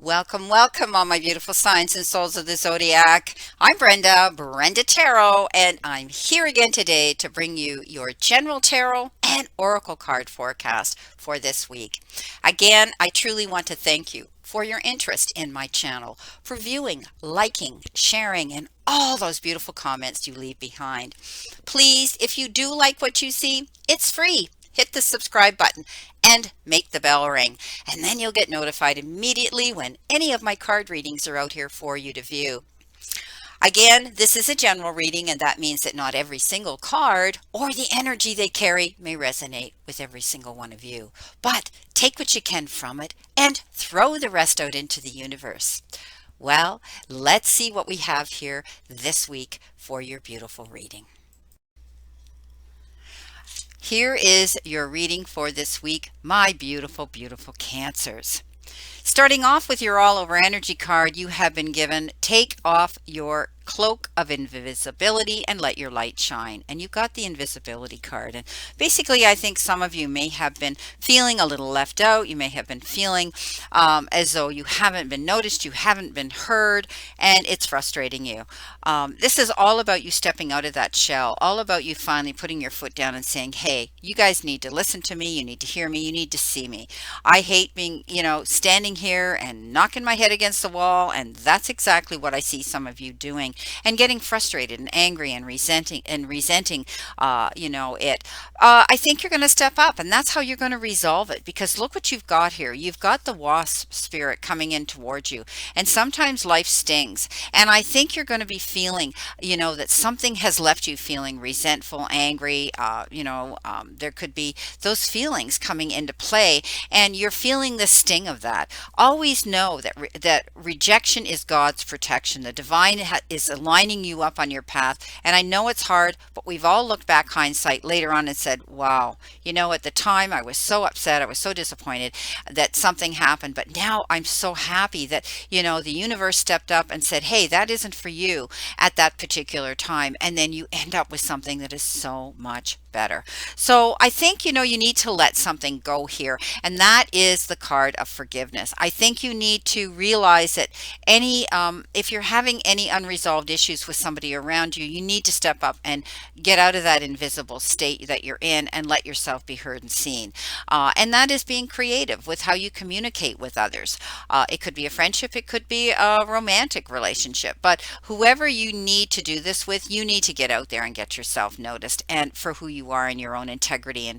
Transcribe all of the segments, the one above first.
Welcome, welcome, all my beautiful signs and souls of the zodiac. I'm Brenda Tarot, and I'm here again today to bring you your general tarot and oracle card forecast for this week. Again, I truly want to thank you for your interest in my channel, for viewing, liking, sharing, and all those beautiful comments you leave behind. Please, if you do like what you see, it's free. Hit the subscribe button and make the bell ring, and then you'll get notified immediately when any of my card readings are out here for you to view. Again, this is a general reading, and that means that not every single card or the energy they carry may resonate with every single one of you. But take what you can from it and throw the rest out into the universe. Well, let's see what we have here this week for your beautiful reading. Here is your reading for this week, my beautiful, beautiful Cancers. Starting off with your all over energy card, you have been given take off your cloak of invisibility and let your light shine. And you got the invisibility card. And basically, I think some of you may have been feeling a little left out. You may have been feeling as though you haven't been noticed, you haven't been heard, and it's frustrating you. This is all about you stepping out of that shell, all about you finally putting your foot down and saying, hey, you guys need to listen to me. You need to hear me. You need to see me. I hate being, standing here and knocking my head against the wall. And that's exactly what I see some of you doing and getting frustrated and angry and resenting it. I think you're going to step up, and that's how you're going to resolve it, because look what you've got here. You've got the wasp spirit coming in towards you, and sometimes life stings, and I think you're going to be feeling, that something has left you feeling resentful, angry. There could be those feelings coming into play, and you're feeling the sting of that. Always know that that rejection is God's protection. The divine is aligning you up on your path. And I know it's hard, but we've all looked back hindsight later on and said, wow, at the time I was so upset, I was so disappointed that something happened. But now I'm so happy that, the universe stepped up and said, hey, that isn't for you at that particular time. And then you end up with something that is so much better. So I think, you need to let something go here. And that is the card of forgiveness. I think you need to realize that if you're having any unresolved issues with somebody around you, you need to step up and get out of that invisible state that you're in and let yourself be heard and seen. And that is being creative with how you communicate with others. It could be a friendship, it could be a romantic relationship, but whoever you need to do this with, you need to get out there and get yourself noticed and for who you are and your own integrity,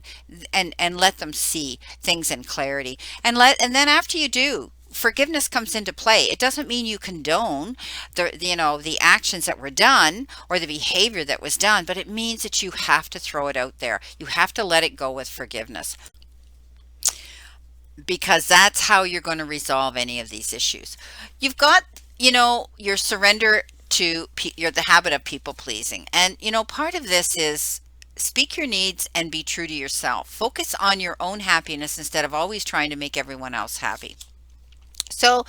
and let them see things in clarity. And then after you do, forgiveness comes into play. It doesn't mean you condone the actions that were done or the behavior that was done, but it means that you have to throw it out there. You have to let it go with forgiveness, because that's how you're going to resolve any of these issues. You've got, your surrender to the habit of people pleasing. And, part of this is speak your needs and be true to yourself. Focus on your own happiness instead of always trying to make everyone else happy. So,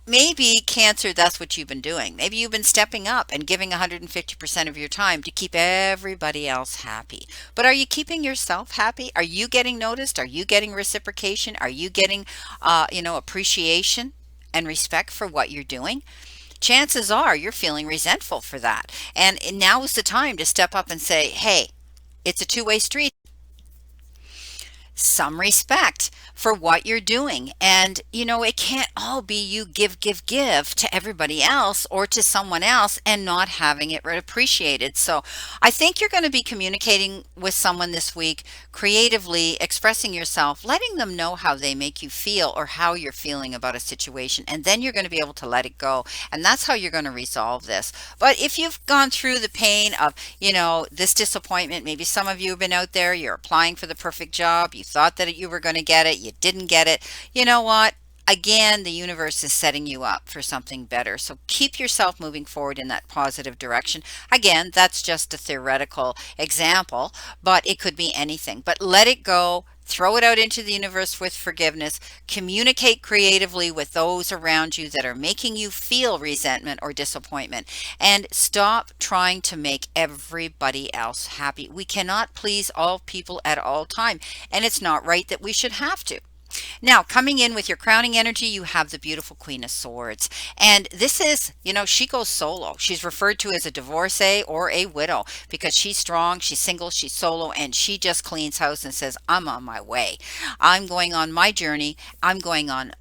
maybe Cancer, that's what you've been doing. Maybe you've been stepping up and giving 150% of your time to keep everybody else happy. But are you keeping yourself happy? Are you getting noticed? Are you getting reciprocation? Are you getting, appreciation and respect for what you're doing? Chances are you're feeling resentful for that. And now is the time to step up and say, hey, it's a two-way street. Some respect for what you're doing. And, it can't all be you give to everybody else or to someone else and not having it appreciated. So I think you're going to be communicating with someone this week, creatively expressing yourself, letting them know how they make you feel or how you're feeling about a situation. And then you're going to be able to let it go. And that's how you're going to resolve this. But if you've gone through the pain of, this disappointment, maybe some of you have been out there, you're applying for the perfect job, you thought that you were going to get it, you didn't get it. You know what? Again, the universe is setting you up for something better. So keep yourself moving forward in that positive direction. Again, that's just a theoretical example, but it could be anything. But let it go. Throw it out into the universe with forgiveness. Communicate creatively with those around you that are making you feel resentment or disappointment. And stop trying to make everybody else happy. We cannot please all people at all time. And it's not right that we should have to. Now, coming in with your crowning energy, you have the beautiful Queen of Swords. And this is, she goes solo. She's referred to as a divorcee or a widow because she's strong, she's single, she's solo, and she just cleans house and says, I'm on my way. I'm going on my journey. I'm going on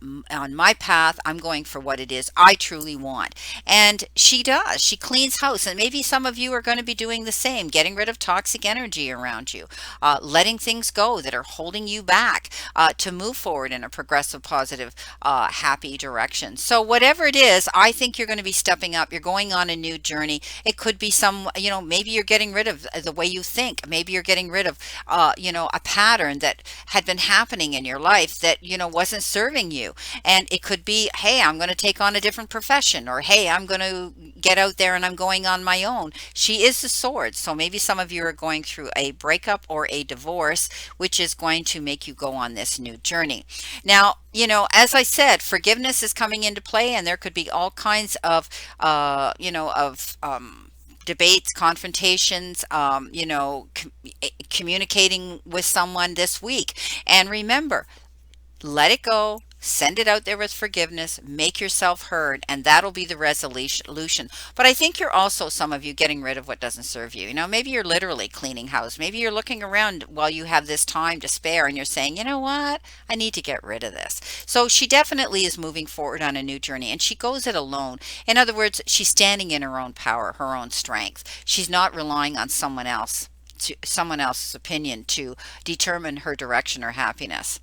my path. I'm going for what it is I truly want. And she does. She cleans house. And maybe some of you are going to be doing the same, getting rid of toxic energy around you, letting things go that are holding you back to move forward in a progressive, positive, happy direction. So, whatever it is, I think you're going to be stepping up. You're going on a new journey. It could be maybe you're getting rid of the way you think. Maybe you're getting rid of, a pattern that had been happening in your life that, wasn't serving you. And it could be, hey, I'm going to take on a different profession, or hey, I'm going to get out there and I'm going on my own. She is the sword. So maybe some of you are going through a breakup or a divorce, which is going to make you go on this new journey. Now, as I said, forgiveness is coming into play, and there could be all kinds of, debates, confrontations, communicating with someone this week. And remember, let it go, send it out there with forgiveness, make yourself heard, and that'll be the resolution. But I think you're also, some of you, getting rid of what doesn't serve you. Maybe you're literally cleaning house. Maybe you're looking around while you have this time to spare and you're saying, you know what, I need to get rid of this. So she definitely is moving forward on a new journey, and she goes it alone. In other words, she's standing in her own power, her own strength. She's not relying on someone else's opinion to determine her direction or happiness.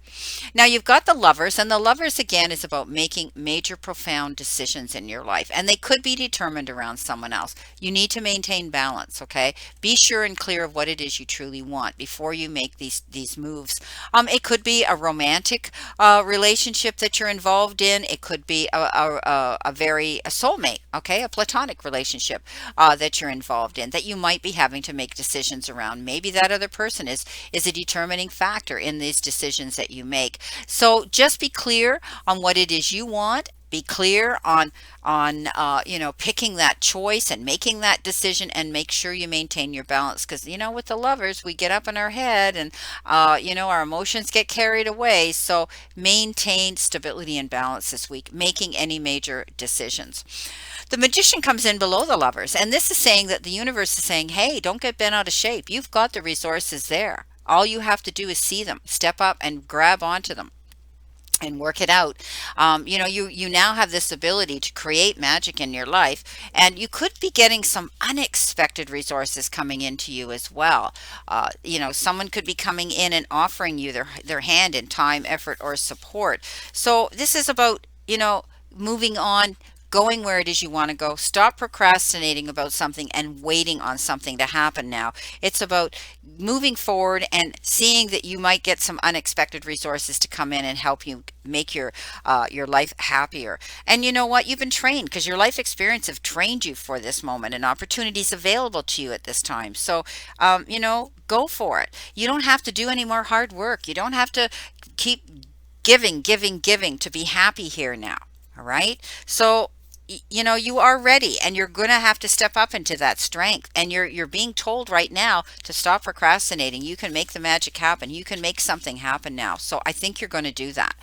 Now you've got the lovers, and the lovers again is about making major, profound decisions in your life, and they could be determined around someone else. You need to maintain balance, okay? Be sure and clear of what it is you truly want before you make these moves. It could be a romantic relationship that you're involved in. It could be a soulmate, okay, a platonic relationship that you're involved in that you might be having to make decisions around. Maybe that other person is a determining factor in these decisions that you make. So just be clear on what it is you want. Be clear on picking that choice and making that decision, and make sure you maintain your balance, because with the lovers we get up in our head, and our emotions get carried away. So maintain stability and balance this week, making any major decisions. The magician comes in below the lovers, and this is saying that the universe is saying, hey, don't get bent out of shape. You've got the resources there. All you have to do is see them, step up and grab onto them and work it out. You now have this ability to create magic in your life, and you could be getting some unexpected resources coming into you as well. Someone could be coming in and offering you their hand in time, effort, or support. So this is about, moving on, going where it is you want to go. Stop procrastinating about something and waiting on something to happen now. It's about moving forward and seeing that you might get some unexpected resources to come in and help you make your life happier. And you know what? You've been trained, because your life experience have trained you for this moment, and opportunities available to you at this time. So, go for it. You don't have to do any more hard work. You don't have to keep giving to be happy here now. All right. So, you are ready, and you're going to have to step up into that strength, and you're being told right now to stop procrastinating. You can make the magic happen. You can make something happen now. So I think you're going to do that.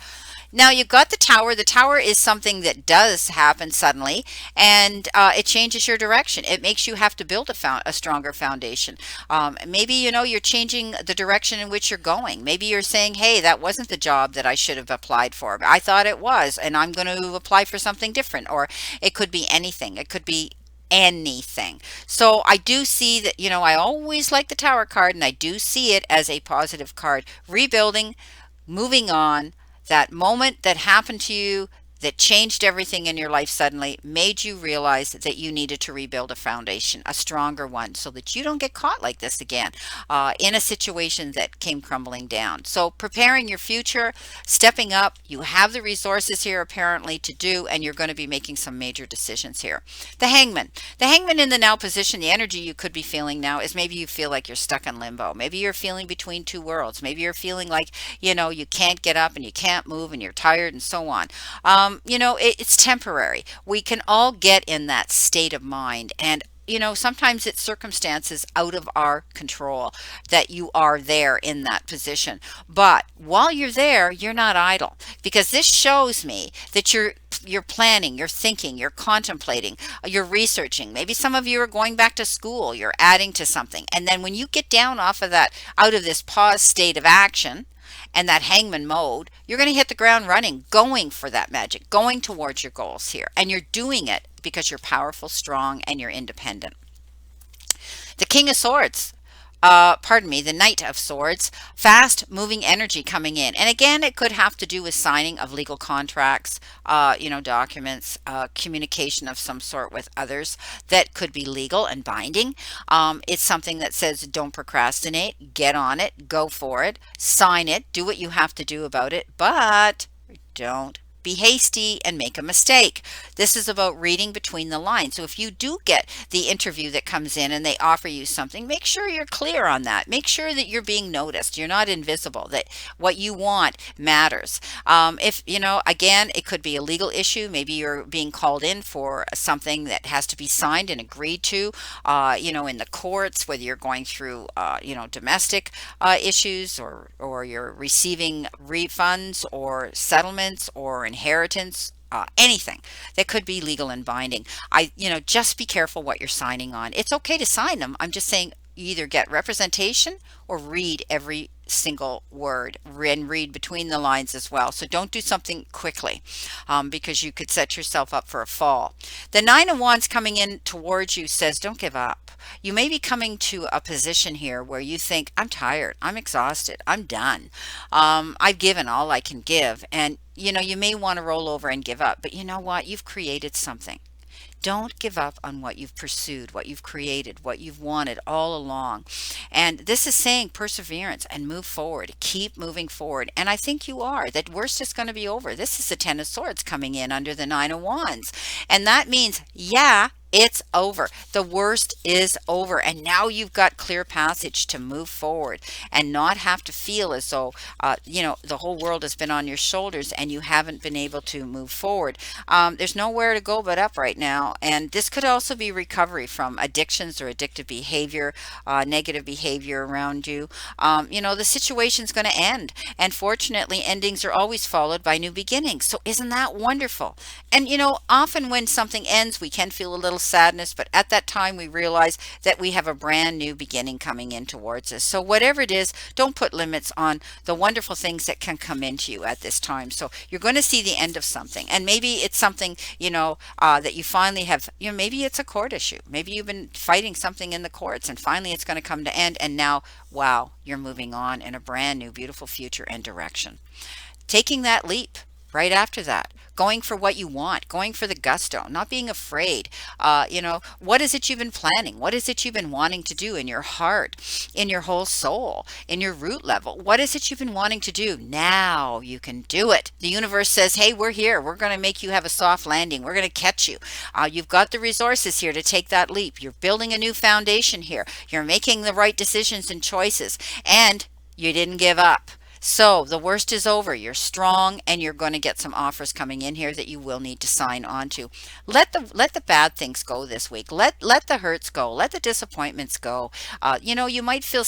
Now you've got the tower. The tower is something that does happen suddenly, and it changes your direction. It makes you have to build a stronger foundation. Maybe you're changing the direction in which you're going. Maybe you're saying, "Hey, that wasn't the job that I should have applied for. I thought it was, and I'm going to apply for something different." Or it could be anything. It could be anything. So I do see that, I always like the tower card, and I do see it as a positive card. Rebuilding, moving on. That moment that happened to you that changed everything in your life suddenly made you realize that you needed to rebuild a foundation, a stronger one, so that you don't get caught like this again in a situation that came crumbling down. So preparing your future, stepping up, you have the resources here apparently to do, and you're going to be making some major decisions here. The hangman. The hangman in the now position, the energy you could be feeling now is maybe you feel like you're stuck in limbo. Maybe you're feeling between two worlds. Maybe you're feeling like, you can't get up and you can't move and you're tired and so on. It's temporary. We can all get in that state of mind, and sometimes it's circumstances out of our control that you are there in that position. But while you're there, you're not idle, because this shows me that you're planning, you're thinking, you're contemplating, you're researching. Maybe some of you are going back to school, you're adding to something. And then when you get down off of that, out of this pause state of action, and that hangman mode, you're going to hit the ground running, going for that magic, going towards your goals here. And you're doing it because you're powerful, strong, and you're independent. The King of Swords, pardon me, the Knight of Swords, fast moving energy coming in. And again, it could have to do with signing of legal contracts, documents, communication of some sort with others that could be legal and binding. It's something that says don't procrastinate, get on it, go for it, sign it, do what you have to do about it, but don't be hasty and make a mistake. This is about reading between the lines. So if you do get the interview that comes in and they offer you something, make sure you're clear on that. Make sure that you're being noticed. You're not invisible, that what you want matters. If, again, it could be a legal issue. Maybe you're being called in for something that has to be signed and agreed to, in the courts, whether you're going through, domestic issues, or you're receiving refunds or settlements or inheritance, anything that could be legal and binding. Just be careful what you're signing on. It's okay to sign them. I'm just saying, you either get representation or read every single word and read between the lines as well. So don't do something quickly, because you could set yourself up for a fall. The Nine of Wands coming in towards you says don't give up. You may be coming to a position here where you think, I'm tired, I'm exhausted, I'm done. I've given all I can give. And you may want to roll over and give up, but you know what? You've created something. Don't give up on what you've pursued, what you've created, what you've wanted all along. And this is saying perseverance and move forward. Keep moving forward. And I think you are. That worst is going to be over. This is the Ten of Swords coming in under the Nine of Wands. And that means, yeah, it's over. The worst is over. And now you've got clear passage to move forward and not have to feel as though, the whole world has been on your shoulders and you haven't been able to move forward. There's nowhere to go but up right now. And this could also be recovery from addictions or addictive behavior, negative behavior around you. The situation's going to end. And fortunately, endings are always followed by new beginnings. So isn't that wonderful? And, often when something ends, we can feel a little sadness, but at that time we realize that we have a brand new beginning coming in towards us. So whatever it is, don't put limits on the wonderful things that can come into you at this time. So you're going to see the end of something, and maybe it's something that you finally have. Maybe it's a court issue. Maybe you've been fighting something in the courts, and finally it's going to come to end. And now, wow, you're moving on in a brand new, beautiful future and direction. Taking that leap right after that, going for what you want, going for the gusto, not being afraid. What is it you've been planning? What is it you've been wanting to do in your heart, in your whole soul, in your root level? What is it you've been wanting to do? Now you can do it. The universe says, hey, we're here. We're going to make you have a soft landing. We're going to catch you. You've got the resources here to take that leap. You're building a new foundation here. You're making the right decisions and choices, and you didn't give up. So the worst is over. You're strong, and you're going to get some offers coming in here that you will need to sign on to. Let the bad things go this week. Let the hurts go. Let the disappointments go. You might feel,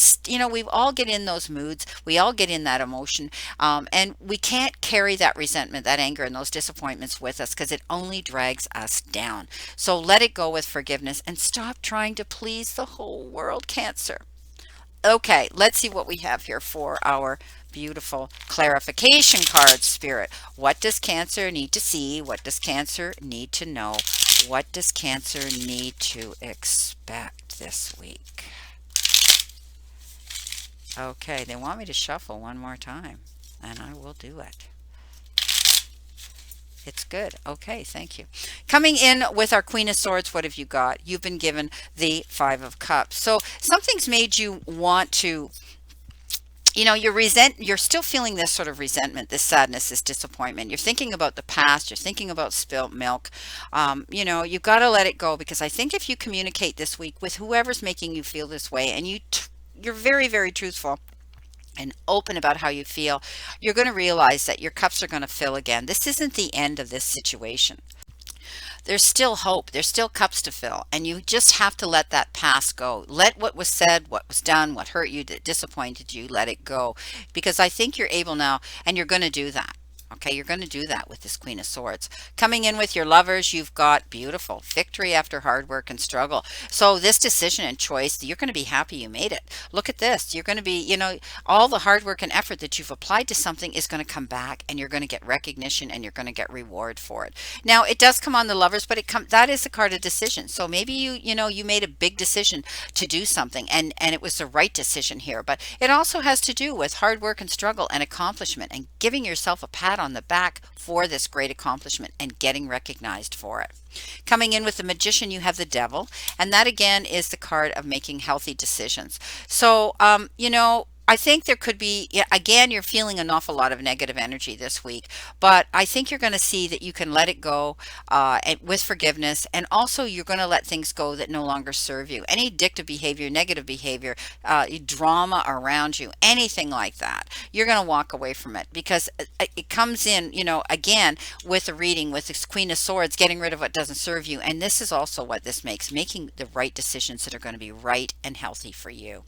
we all get in those moods. We all get in that emotion, and we can't carry that resentment, that anger, and those disappointments with us, because it only drags us down. So let it go with forgiveness and stop trying to please the whole world, Cancer. Okay, let's see what we have here for our beautiful clarification card, Spirit. What does Cancer need to see? What does Cancer need to know? What does Cancer need to expect this week? Okay, they want me to shuffle one more time, and I will do it. It's good. Okay, thank you. Coming in with our Queen of Swords, what have you got? You've been given the Five of Cups. So something's made you want to, you're still feeling this sort of resentment, this sadness, this disappointment. You're thinking about the past. You're thinking about spilt milk. You've got to let it go, because I think if you communicate this week with whoever's making you feel this way, and you're very, very truthful and open about how you feel, you're going to realize that your cups are going to fill again. This isn't the end of this situation. there's still hope. There's still cups to fill. And you just have to let that past go. Let what was said, what was done, what hurt you, that disappointed you, let it go. Because I think you're able now, and you're going to do that. Okay, you're going to do that with this Queen of Swords. Coming in with your lovers, you've got beautiful victory after hard work and struggle. So this decision and choice, you're going to be happy you made it. Look at this. You're going to be, all the hard work and effort that you've applied to something is going to come back, and you're going to get recognition, and you're going to get reward for it. Now, it does come on the lovers, but that is the card of decision. So maybe you made a big decision to do something, and it was the right decision here, but it also has to do with hard work and struggle and accomplishment, and giving yourself a pat on the back for this great accomplishment and getting recognized for it. Coming in with the Magician, you have the Devil, and that again is the card of making healthy decisions. So, I think there could be, yeah, again, you're feeling an awful lot of negative energy this week, but I think you're going to see that you can let it go and with forgiveness, and also you're going to let things go that no longer serve you. Any addictive behavior, negative behavior, drama around you, anything like that, you're going to walk away from it, because it comes in, again, with a reading with this Queen of Swords, getting rid of what doesn't serve you. And this is also what this makes, making the right decisions that are going to be right and healthy for you.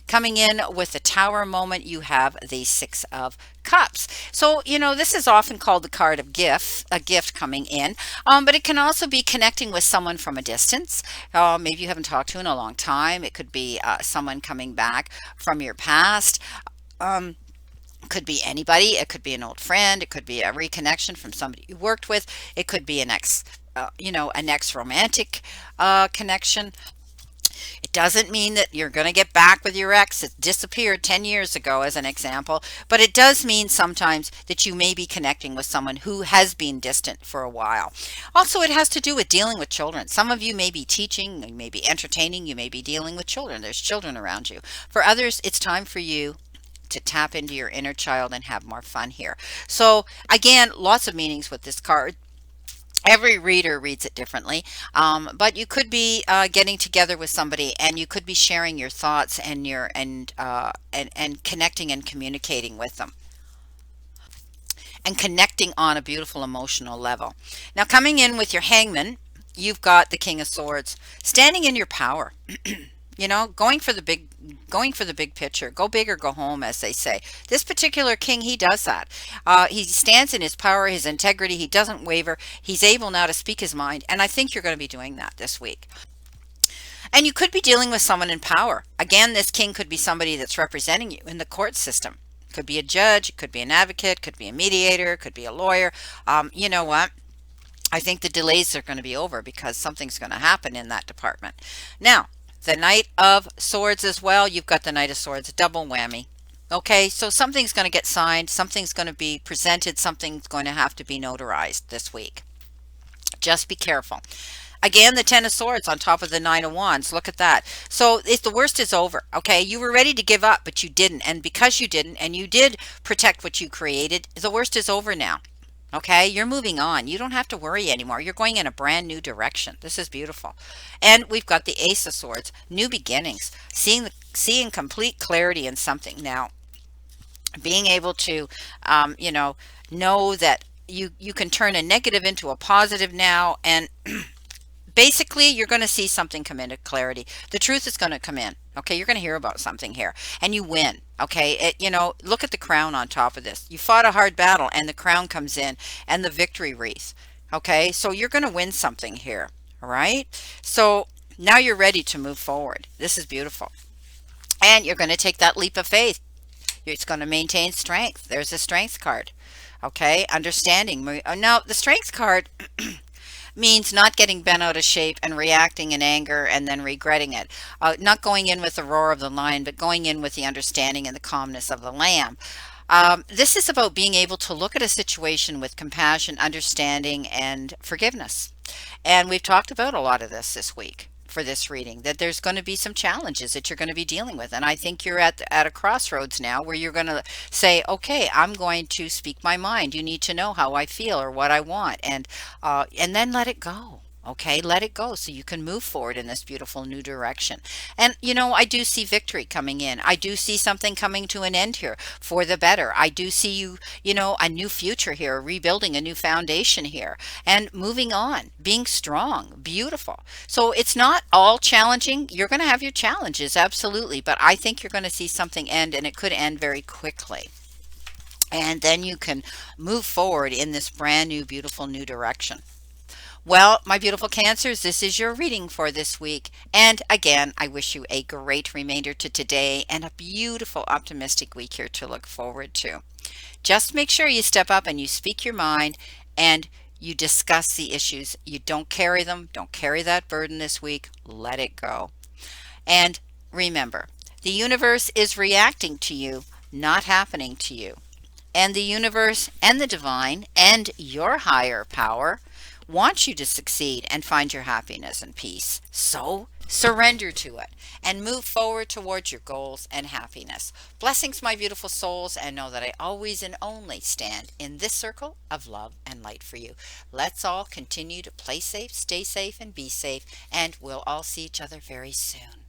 Coming in with the Tower moment, you have the Six of Cups. So, this is often called the card of a gift coming in, but it can also be connecting with someone from a distance. Maybe you haven't talked to in a long time. It could be someone coming back from your past. Could be anybody. It could be an old friend. It could be a reconnection from somebody you worked with. It could be an ex romantic connection. It doesn't mean that you're going to get back with your ex that disappeared 10 years ago, as an example, but it does mean sometimes that you may be connecting with someone who has been distant for a while. Also, it has to do with dealing with children. Some of you may be teaching, you may be entertaining, you may be dealing with children. There's children around you. For others, it's time for you to tap into your inner child and have more fun here. So again, lots of meanings with this card. Every reader reads it differently, but you could be getting together with somebody, and you could be sharing your thoughts and and connecting and communicating with them, and connecting on a beautiful emotional level. Now, coming in with your Hangman, you've got the King of Swords, standing in your power. Going for the big picture. Go big or go home, as they say. This particular king, he does that. He stands in his power, his integrity. He doesn't waver. He's able now to speak his mind, and I think you're going to be doing that this week. And you could be dealing with someone in power. Again, this king could be somebody that's representing you in the court system. Could be a judge, it could be an advocate, could be a mediator, could be a lawyer. You know what? I think the delays are going to be over, because something's going to happen in that department. Now, the Knight of Swords as well. You've got the Knight of Swords, double whammy. Okay, so something's going to get signed, something's going to be presented, something's going to have to be notarized this week. Just be careful. Again, the Ten of Swords on top of the Nine of Wands. Look at that. So if the worst is over, okay, you were ready to give up, but you didn't. And because you didn't, and you did protect what you created, the worst is over now. Okay, you're moving on. You don't have to worry anymore. You're going in a brand new direction. This is beautiful. And we've got the Ace of Swords, new beginnings, seeing complete clarity in something. Now, being able to, know that you can turn a negative into a positive now, and basically you're going to see something come into clarity. The truth is going to come in. Okay, you're going to hear about something here, and you win. Okay, look at the crown on top of this. You fought a hard battle, and the crown comes in, and the victory wreath. Okay, so you're going to win something here. All right, so now you're ready to move forward. This is beautiful, and you're going to take that leap of faith. It's going to maintain strength. There's a strength card. Okay, understanding. Now the strength card means not getting bent out of shape and reacting in anger and then regretting it. Not going in with the roar of the lion, but going in with the understanding and the calmness of the lamb. This is about being able to look at a situation with compassion, understanding, and forgiveness. And we've talked about a lot of this week for this reading, that there's going to be some challenges that you're going to be dealing with. And I think you're at a crossroads now where you're going to say, okay, I'm going to speak my mind. You need to know how I feel or what I want, and then let it go. Okay, let it go so you can move forward in this beautiful new direction. And I do see victory coming in. I do see something coming to an end here for the better. I do see a new future here, rebuilding a new foundation here and moving on, being strong, beautiful. So it's not all challenging. You're going to have your challenges, absolutely, but I think you're going to see something end, and it could end very quickly. And then you can move forward in this brand new, beautiful new direction. Well, my beautiful Cancers, this is your reading for this week. And again, I wish you a great remainder to today and a beautiful, optimistic week here to look forward to. Just make sure you step up and you speak your mind and you discuss the issues. You don't carry them. Don't carry that burden this week. Let it go. And remember, the universe is reacting to you, not happening to you. And the universe and the divine and your higher power want you to succeed and find your happiness and peace. So surrender to it and move forward towards your goals and happiness. Blessings, my beautiful souls, and know that I always and only stand in this circle of love and light for you. Let's all continue to play safe, stay safe, and be safe, and we'll all see each other very soon.